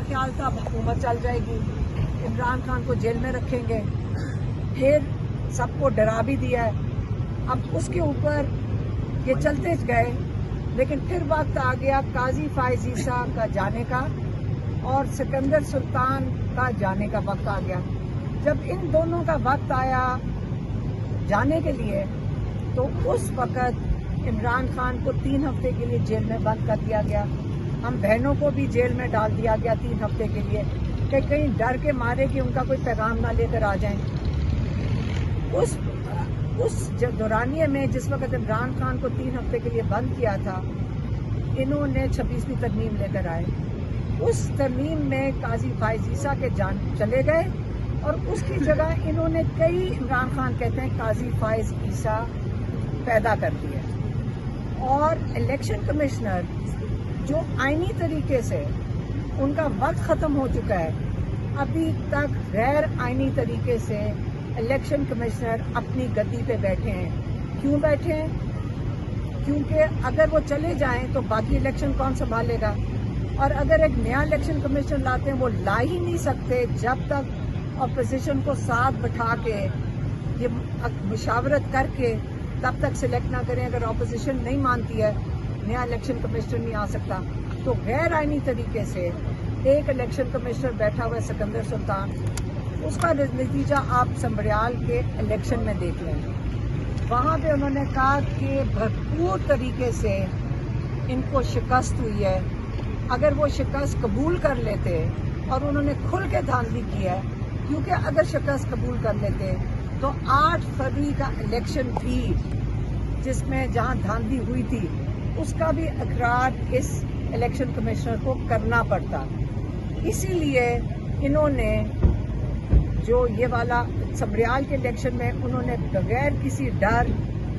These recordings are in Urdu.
خیال تھا حکومت چل جائے گی, عمران خان کو جیل میں رکھیں گے, پھر سب کو ڈرا بھی دیا ہے. اب اس کے اوپر یہ چلتے گئے, لیکن پھر وقت آ گیا قاضی فائز عیسیٰ کا جانے کا اور سکندر سلطان کا جانے کا وقت آ گیا. جب ان دونوں کا وقت آیا جانے کے لیے تو اس وقت عمران خان کو 3 ہفتے کے لیے جیل میں بند کر دیا گیا. ہم بہنوں کو بھی جیل میں ڈال دیا گیا 3 ہفتے کے لیے کہ کہیں ڈر کے مارے کہ ان کا کوئی پیغام نہ لے کر آ جائیں. اس دورانیے میں جس وقت عمران خان کو 3 ہفتے کے لیے بند کیا تھا, انہوں نے 26ویں ترمیم لے کر آئے. اس ترمیم میں قاضی فائز عیسیٰ کے جان چلے گئے اور اس کی جگہ انہوں نے کئی, عمران خان کہتے ہیں قاضی فائز عیسیٰ پیدا کر دیے. اور الیکشن کمشنر جو آئینی طریقے سے ان کا وقت ختم ہو چکا ہے, ابھی تک غیر آئینی طریقے سے الیکشن کمشنر اپنی گدی پہ بیٹھے ہیں. کیوں بیٹھے ہیں؟ کیونکہ اگر وہ چلے جائیں تو باقی الیکشن کون سنبھالے گا, اور اگر ایک نیا الیکشن کمیشن لاتے ہیں وہ لا ہی نہیں سکتے جب تک اپوزیشن کو ساتھ بٹھا کے یہ مشاورت کر کے تب تک سلیکٹ نہ کریں. اگر اپوزیشن نہیں مانتی ہے نیا الیکشن کمشنر نہیں آ سکتا. تو غیر آئینی طریقے سے ایک الیکشن کمشنر بیٹھا ہوا ہے سکندر سلطان. اس کا نتیجہ آپ سنبریال کے الیکشن میں دیکھ لیں. وہاں پہ انہوں نے کہا کہ بھرپور طریقے سے ان کو شکست ہوئی ہے. اگر وہ شکست قبول کر لیتے, اور انہوں نے کھل کے دھاندلی کی ہے, کیونکہ اگر شکست قبول کر لیتے تو 8 فروری کا الیکشن بھی جس میں جہاں دھاندلی ہوئی تھی اس کا بھی اقرار اس الیکشن کمشنر کو کرنا پڑتا. اسی لیے انہوں نے جو یہ والا سنبریال کے الیکشن میں انہوں نے بغیر کسی ڈر,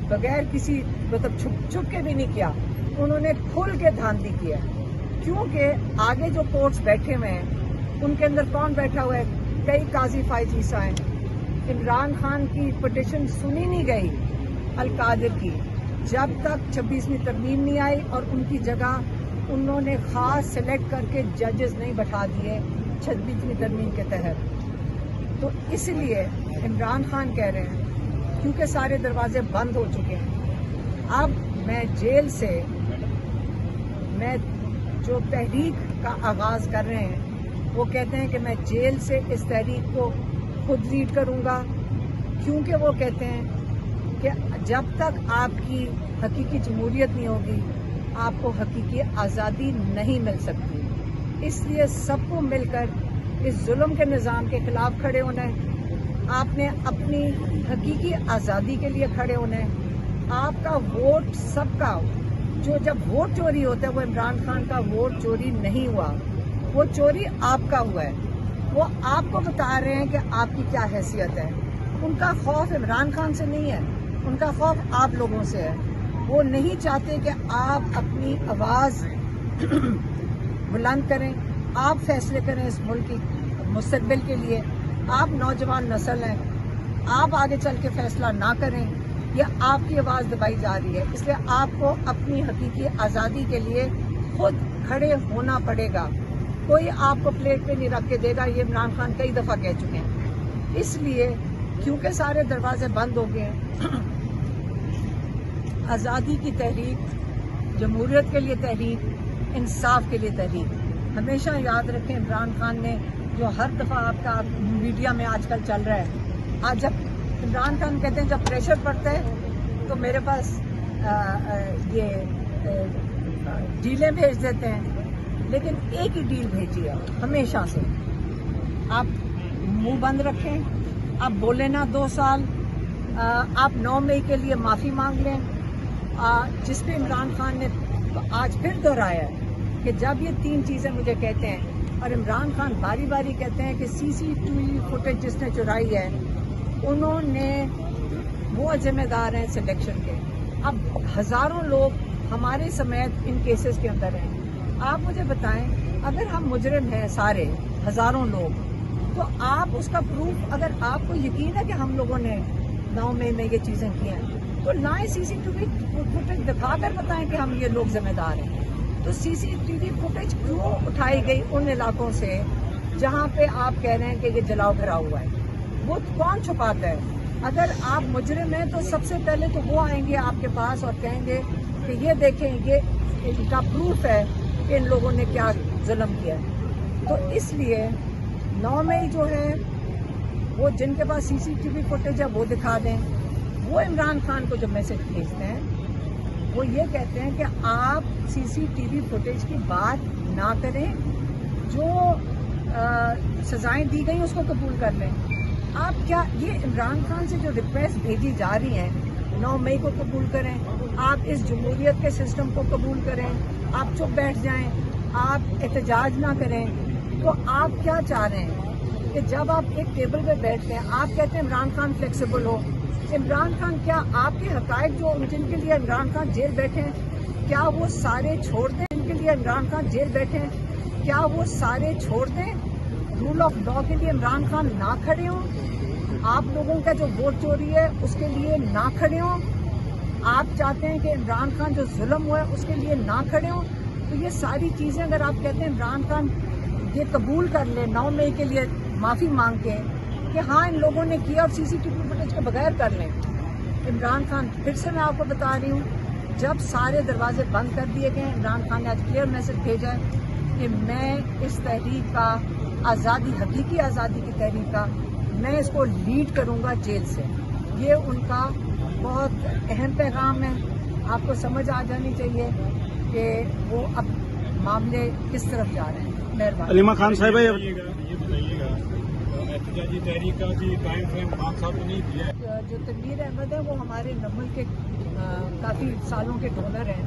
بغیر کسی مطلب چھپ کے بھی نہیں کیا, انہوں نے کھل کے دھاندلی کیا. کیونکہ آگے جو کورٹس بیٹھے ہوئے ہیں ان کے اندر کون بیٹھا ہوا ہے؟ کئی قاضی فائز عیسیٰ ہیں. عمران خان کی پٹیشن سنی نہیں گئی القادر کی جب تک 26ویں ترمیم نہیں آئی, اور ان کی جگہ انہوں نے خاص سلیکٹ کر کے ججز نہیں بٹھا دیے 26ویں ترمیم کے تحت. تو اس لیے عمران خان کہہ رہے ہیں کیونکہ سارے دروازے بند ہو چکے ہیں, اب میں جیل سے میں جو تحریک کا آغاز کر رہے ہیں وہ کہتے ہیں کہ میں جیل سے اس تحریک کو خود لیڈ کروں گا. کیونکہ وہ کہتے ہیں کہ جب تک آپ کی حقیقی جمہوریت نہیں ہوگی آپ کو حقیقی آزادی نہیں مل سکتی. اس لیے سب کو مل کر اس ظلم کے نظام کے خلاف کھڑے ہونا ہے. آپ نے اپنی حقیقی آزادی کے لیے کھڑے ہونا ہے. آپ کا ووٹ سب کا, جو جب ووٹ چوری ہوتا ہے وہ عمران خان کا ووٹ چوری نہیں ہوا, وہ چوری آپ کا ہوا ہے. وہ آپ کو بتا رہے ہیں کہ آپ کی کیا حیثیت ہے. ان کا خوف عمران خان سے نہیں ہے, ان کا خوف آپ لوگوں سے ہے. وہ نہیں چاہتے کہ آپ اپنی آواز بلند کریں, آپ فیصلے کریں اس ملک کی مستقبل کے لیے. آپ نوجوان نسل ہیں, آپ آگے چل کے فیصلہ نہ کریں, یہ آپ کی آواز دبائی جا رہی ہے. اس لیے آپ کو اپنی حقیقی آزادی کے لیے خود کھڑے ہونا پڑے گا. کوئی آپ کو پلیٹ پہ نہیں رکھ کے دے گا, یہ عمران خان کئی دفعہ کہہ چکے ہیں. اس لیے کیونکہ سارے دروازے بند ہو گئے ہیں, آزادی کی تحریک, جمہوریت کے لیے تحریک, انصاف کے لیے تحریک. ہمیشہ یاد رکھیں عمران خان نے جو ہر دفعہ آپ کا میڈیا میں آج کل چل رہا ہے, آج جب عمران خان کہتے ہیں جب پریشر پڑتا ہے تو میرے پاس یہ ڈیلیں بھیج دیتے ہیں, لیکن ایک ہی ڈیل بھیجی ہے ہمیشہ سے, آپ منہ بند رکھیں, آپ بولیں نا 2 سال, آپ 9 مئی کے لیے معافی مانگ لیں. جس پہ عمران خان نے آج پھر دہرایا ہے کہ جب یہ 3 چیزیں مجھے کہتے ہیں, اور عمران خان باری باری کہتے ہیں کہ CCTV فوٹیج جس نے چرائی ہے انہوں نے وہ ذمہ دار ہیں سلیکشن کے. اب ہزاروں لوگ ہمارے سمیت ان کیسز کے اندر ہیں. آپ مجھے بتائیں اگر ہم مجرم ہیں سارے ہزاروں لوگ, تو آپ اس کا پروف, اگر آپ کو یقین ہے کہ ہم لوگوں نے 9 مئی میں یہ چیزیں کی ہیں تو لائیں CCTV فوٹیج دکھا کر بتائیں کہ ہم یہ لوگ ذمہ دار ہیں. تو CCTV فوٹیج کیوں اٹھائی گئی ان علاقوں سے جہاں پہ آپ کہہ رہے ہیں کہ یہ جلاؤ بھرا ہوا ہے؟ وہ کون چھپاتا ہے؟ اگر آپ مجرم ہیں تو سب سے پہلے تو وہ آئیں گے آپ کے پاس اور کہیں گے کہ یہ دیکھیں یہ ان کا پروف ہے کہ ان لوگوں نے کیا ظلم کیا ہے۔ تو اس لیے 9 مئی جو ہے وہ جن کے پاس CCTV فوٹیج ہے وہ دکھا دیں۔ وہ عمران خان کو جو میسج بھیجتے ہیں وہ یہ کہتے ہیں کہ آپ CCTV فوٹیج کی بات نہ کریں، جو سزائیں دی گئی اس کو قبول کر لیں۔ آپ کیا یہ عمران خان سے جو ریکویسٹ بھیجی جا رہی ہیں 9 مئی کو قبول کریں، آپ اس جمہوریت کے سسٹم کو قبول کریں، آپ چپ بیٹھ جائیں، آپ احتجاج نہ کریں، تو آپ کیا چاہ رہے ہیں کہ جب آپ ایک ٹیبل پہ بیٹھتے ہیں آپ کہتے ہیں عمران خان فلیکسیبل ہو؟ عمران خان کیا آپ کے حقائق جو جن کے لیے عمران خان جیل بیٹھے ہیں کیا وہ سارے چھوڑ دیں؟ جن کے لیے عمران خان جیل بیٹھے ہیں کیا وہ سارے چھوڑ دیں؟ رول آف لا کے لیے عمران خان نہ کھڑے ہوں؟ آپ لوگوں کا جو ووٹ چوری ہے اس کے لیے نہ کھڑے ہوں؟ آپ چاہتے ہیں کہ عمران خان جو ظلم ہوا ہے اس کے لیے نہ کھڑے ہوں؟ تو یہ ساری چیزیں اگر آپ کہتے ہیں عمران خان یہ قبول کر لیں 9 مئی کے لیے معافی مانگ کے کہ ہاں ان لوگوں نے کیا اور CCTV فوٹیج کے بغیر کر لیں، عمران خان پھر سے میں آپ کو بتا رہی ہوں جب سارے دروازے بند کر دیے گئے عمران خان نے آج کلیئر میسج بھیجا ہے کہ میں اس تحریک کا آزادی حقیقی آزادی کی تحریک کا میں اس کو لیڈ کروں گا جیل سے۔ یہ ان کا بہت اہم پیغام ہے، آپ کو سمجھ آ جانی چاہیے کہ وہ اب معاملے کس طرف جا رہے ہیں۔ مہربانی۔ علیمہ خان صاحب یہ بتائیے گا احتجاجی تحریک کا بھی ٹائم فریم خان صاحب نے نہیں دیا ہے۔ جو تنویر احمد ہے وہ ہمارے نمل کے کافی سالوں کے ڈونر ہیں،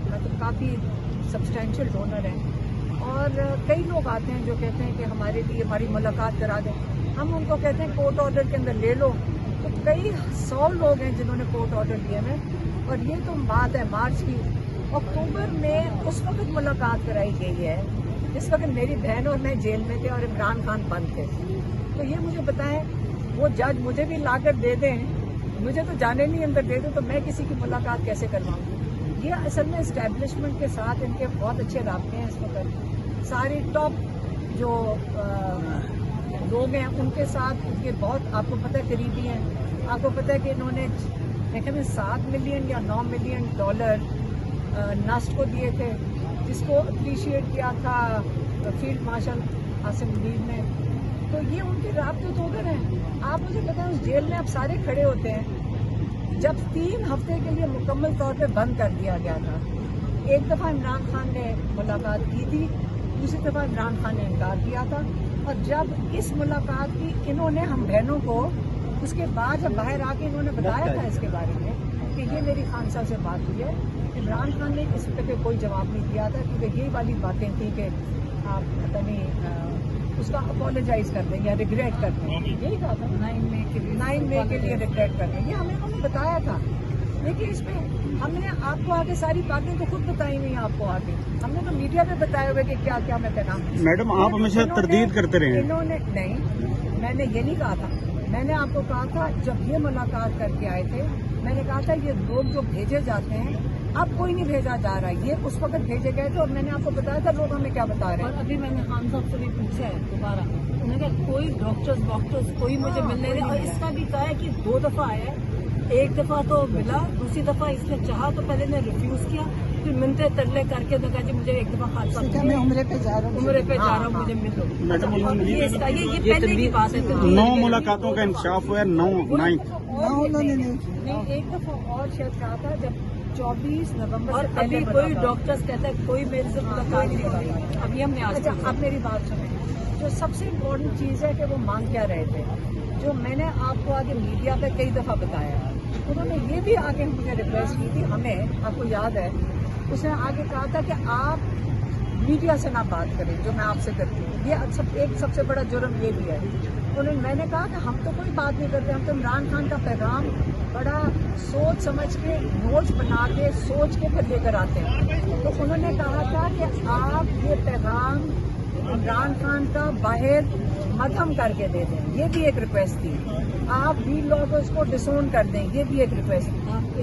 مطلب کافی سبسٹینشیل ڈونر ہیں، اور کئی لوگ آتے ہیں جو کہتے ہیں کہ ہمارے لیے ہماری ملاقات کرا دیں۔ ہم ان کو کہتے ہیں کورٹ آرڈر کے اندر لے لو، تو کئی 100 لوگ ہیں جنہوں نے کورٹ آرڈر لیے ہیں، اور یہ تو بات ہے مارچ کی۔ اکتوبر میں اس وقت ملاقات کرائی گئی ہے جس وقت میری بہن اور میں جیل میں تھے اور عمران خان بند تھے۔ تو یہ مجھے بتائیں وہ جج مجھے بھی لا کر دے دیں، مجھے تو جانے نہیں اندر دے دیں، تو میں کسی کی ملاقات کیسے کرواؤں؟ یہ اصل میں اسٹیبلشمنٹ کے ساتھ ان کے بہت اچھے رابطے ہیں اس وقت، ساری ٹاپ جو لوگ ہیں ان کے ساتھ ان کے بہت آپ کو پتہ ہے قریبی ہیں۔ آپ کو پتہ ہے کہ انہوں نے دیکھیں 7 ملین یا 9 ملین ڈالر نسٹ کو دیے تھے، جس کو اپریشیٹ کیا تھا فیلڈ مارشل عاصم منیر نے۔ تو یہ ان کے رابطے تو ادھر ہیں۔ آپ مجھے بتائیں اس جیل میں اب سارے کھڑے ہوتے ہیں جب 3 ہفتے کے لیے مکمل طور پہ بند کر دیا گیا تھا۔ ایک دفعہ عمران خان نے ملاقات کی تھی، دوسری دفعہ عمران خان نے انکار کیا تھا، اور جب اس ملاقات کی انہوں نے ہم بہنوں کو اس کے بعد جب باہر آ کے انہوں نے بتایا تھا اس کے بارے میں کہ یہ میری خان صاحب سے بات ہوئی ہے، عمران خان نے اس پہ کوئی جواب نہیں دیا تھا، کیونکہ یہی والی باتیں تھیں کہ آپ پتہ نہیں اس کا اپولوجائز کر دیں یا ریگریٹ کر دیں، یہی کہا تھا 9 مئی کے لیے ریگریٹ کر دیں، یہ ہمیں انہوں نے بتایا تھا۔ لیکن اس میں ہم نے آپ کو آگے ساری باتیں تو خود بتائی نہیں، آپ کو آگے ہم نے تو میڈیا میں بتایا ہوئے کہ کیا کیا میں پیغام۔ میڈم آپ ہمیشہ تردید کرتے رہے ہیں۔ انہوں نے نہیں، میں نے یہ نہیں کہا تھا، میں نے آپ کو کہا تھا جب یہ ملاقات کر کے آئے تھے میں نے کہا تھا یہ لوگ جو بھیجے جاتے ہیں اب کوئی نہیں بھیجا جا رہا، یہ اس وقت بھیجے گئے تھے، اور میں نے آپ کو بتایا تھا لوگ ہمیں کیا بتا رہے ہیں۔ اور ابھی میں نے خان صاحب سے بھی پوچھا ہے دوبارہ، انہوں نے کہا کوئی ڈاکٹرز کوئی مجھے مل نہیں رہے، اور اس کا بھی کہا ہے کہ 2 دفعہ آیا ہے، ایک دفعہ تو ملا، دوسری دفعہ اس نے چاہا تو پہلے نے ریفیوز کیا، پھر منتے ترلے کر کے تو کہا جی مجھے ایک دفعہ حادثہ میں عمرے پہ جا رہا ہوں مجھے ملو۔ میڈم یہ اس کا یہ پہلے کی بات ہے۔ 9 ملاقاتوں کا انکشاف ہوا ہے، 9 نہیں، ایک دفعہ اور شاید کہا تھا جب 24 نومبر اور سے پہلے ابھی کوئی ڈاکٹرز کہتا ہے کوئی میرے سے ملاقات نہیں ہو رہی، ابھی ہم نے آج اچھا اب میری بات سنیں، جو سب سے امپورٹنٹ چیز ہے کہ وہ مانگ کیا رہے تھے، جو میں نے آپ کو آگے میڈیا پہ کئی دفعہ بتایا، انہوں نے یہ بھی آگے مجھے ریکویسٹ کی تھی، ہمیں آپ کو یاد ہے اس نے آگے کہا تھا کہ آپ میڈیا سے نہ بات کریں جو میں آپ سے کرتی ہوں، یہ ایک سب سے بڑا جرم یہ بھی ہے۔ میں نے کہا کہ ہم تو کوئی بات نہیں کرتے، ہم تو عمران خان کا پیغام بڑا سوچ سمجھ کے نوٹ بنا کے سوچ کے پھر لے کر آتے ہیں، تو انہوں نے کہا تھا کہ آپ یہ پیغام عمران خان کا باہر مدھم کر کے دے دیں، یہ بھی ایک ریکویسٹ تھی، آپ بھی لوگ اس کو ڈسون کر دیں، یہ بھی ایک ریکویسٹ تھی۔